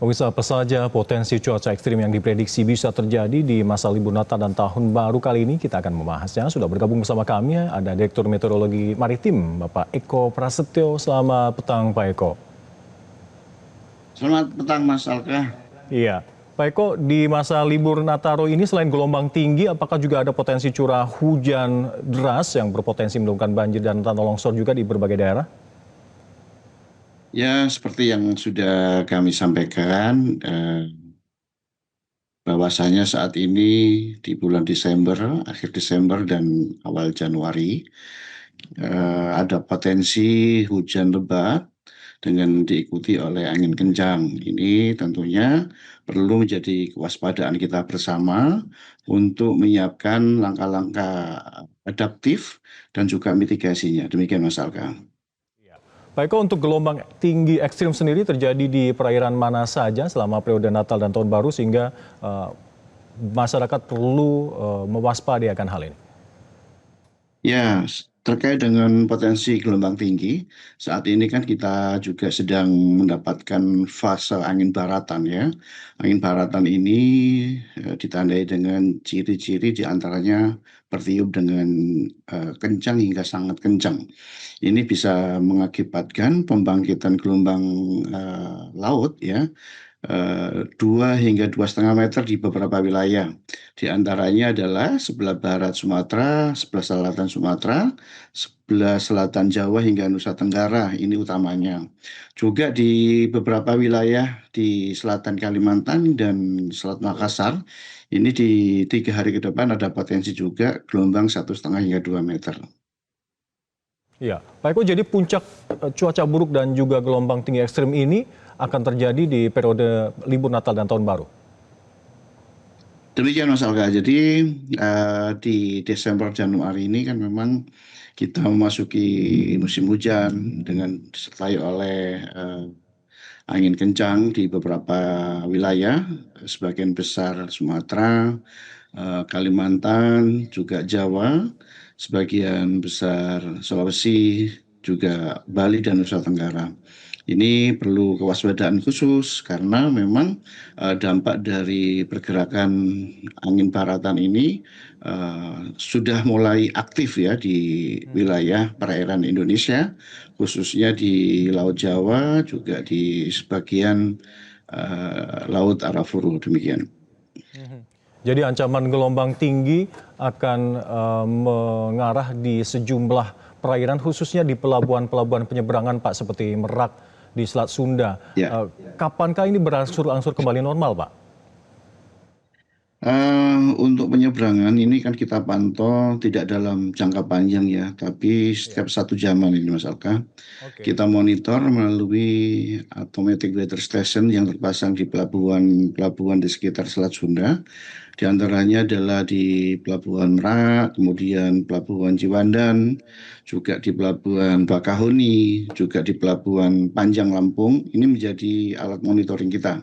Pemirsa, apa saja potensi cuaca ekstrim yang diprediksi bisa terjadi di masa libur Natal dan Tahun Baru kali ini? Kita akan membahasnya. Sudah bergabung bersama kami ada Direktur Meteorologi Maritim, Bapak Eko Prasetyo. Selamat petang, Pak Eko. Selamat petang, Mas Alka. Iya, Pak Eko, di masa libur Nataru ini selain gelombang tinggi, apakah juga ada potensi curah hujan deras yang berpotensi menimbulkan banjir dan tanah longsor juga di berbagai daerah? Ya, seperti yang sudah kami sampaikan, bahwasanya saat ini di bulan Desember, akhir Desember dan awal Januari, ada potensi hujan lebat dengan diikuti oleh angin kencang. Ini tentunya perlu menjadi kewaspadaan kita bersama untuk menyiapkan langkah-langkah adaptif dan juga mitigasinya. Demikian, Mas Alka. Pak Eko, untuk gelombang tinggi ekstrim sendiri terjadi di perairan mana saja selama periode Natal dan Tahun Baru sehingga masyarakat perlu mewaspadai akan hal ini? Ya, terkait dengan potensi gelombang tinggi, saat ini kan kita juga sedang mendapatkan fase angin baratan ya. Angin baratan ini ditandai dengan ciri-ciri diantaranya bertiup dengan kencang hingga sangat kencang. Ini bisa mengakibatkan pembangkitan gelombang laut ya, 2 hingga 2,5 meter di beberapa wilayah. Di antaranya adalah sebelah barat Sumatera, sebelah selatan Sumatera, sebelah selatan Jawa hingga Nusa Tenggara, ini utamanya. Juga di beberapa wilayah di selatan Kalimantan dan Selat Makassar, ini di 3 hari ke depan ada potensi juga gelombang 1,5 hingga 2 meter. Iya, Pak Eko, jadi puncak cuaca buruk dan juga gelombang tinggi ekstrim ini akan terjadi di periode libur Natal dan Tahun Baru? Demikian Mas Alga. Jadi di Desember Januari ini kan memang kita memasuki musim hujan dengan disertai oleh angin kencang di beberapa wilayah, sebagian besar Sumatera, Kalimantan, juga Jawa, sebagian besar Sulawesi, juga Bali dan Nusa Tenggara. Ini perlu kewaspadaan khusus karena memang dampak dari pergerakan angin baratan ini sudah mulai aktif ya di wilayah perairan Indonesia, khususnya di Laut Jawa, juga di sebagian Laut Arafuru, demikian. Jadi ancaman gelombang tinggi akan mengarah di sejumlah perairan khususnya di pelabuhan-pelabuhan penyeberangan, Pak, seperti Merak di Selat Sunda. Ya. Kapankah ini berangsur-angsur kembali normal, Pak? Untuk penyeberangan ini kan kita pantau tidak dalam jangka panjang ya, tapi setiap 1 jaman ini Mas Alka. Oke. Kita monitor melalui automatic weather station yang terpasang di pelabuhan di sekitar Selat Sunda. Di antaranya adalah di Pelabuhan Merak, kemudian Pelabuhan Ciwandan, juga di Pelabuhan Bakahuni, juga di Pelabuhan Panjang Lampung. Ini menjadi alat monitoring kita.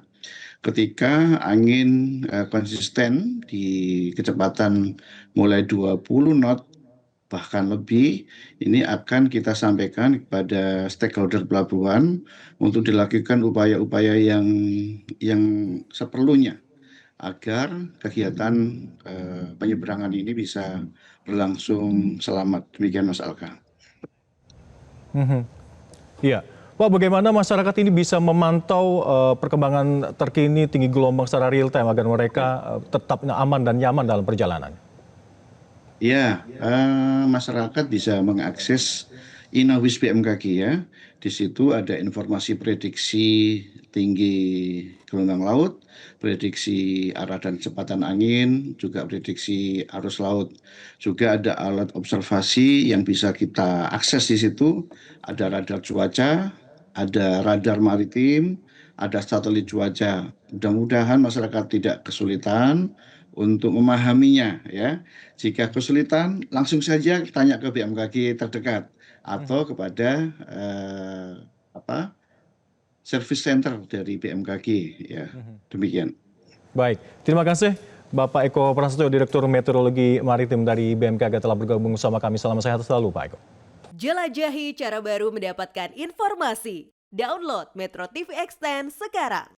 Ketika angin konsisten di kecepatan mulai 20 knot bahkan lebih, ini akan kita sampaikan kepada stakeholder pelabuhan untuk dilakukan upaya-upaya yang seperlunya agar kegiatan penyeberangan ini bisa berlangsung selamat. Demikian Mas Alka. Iya. Pak, bagaimana masyarakat ini bisa memantau perkembangan terkini tinggi gelombang secara real time agar mereka tetap aman dan nyaman dalam perjalanan? Ya, masyarakat bisa mengakses Inawis BMKG ya. Di situ ada informasi prediksi tinggi gelombang laut, prediksi arah dan kecepatan angin, juga prediksi arus laut. Juga ada alat observasi yang bisa kita akses di situ. Ada radar cuaca, ada radar maritim, ada satelit cuaca. Mudah-mudahan masyarakat tidak kesulitan untuk memahaminya ya. Jika kesulitan, langsung saja tanya ke BMKG terdekat atau kepada service center dari BMKG ya. Demikian. Baik, terima kasih Bapak Eko Prasetyo, Direktur Meteorologi Maritim dari BMKG telah bergabung bersama kami. Salam sehat selalu, Pak Eko. Jelajahi cara baru mendapatkan informasi. Download Metro TV Extend sekarang.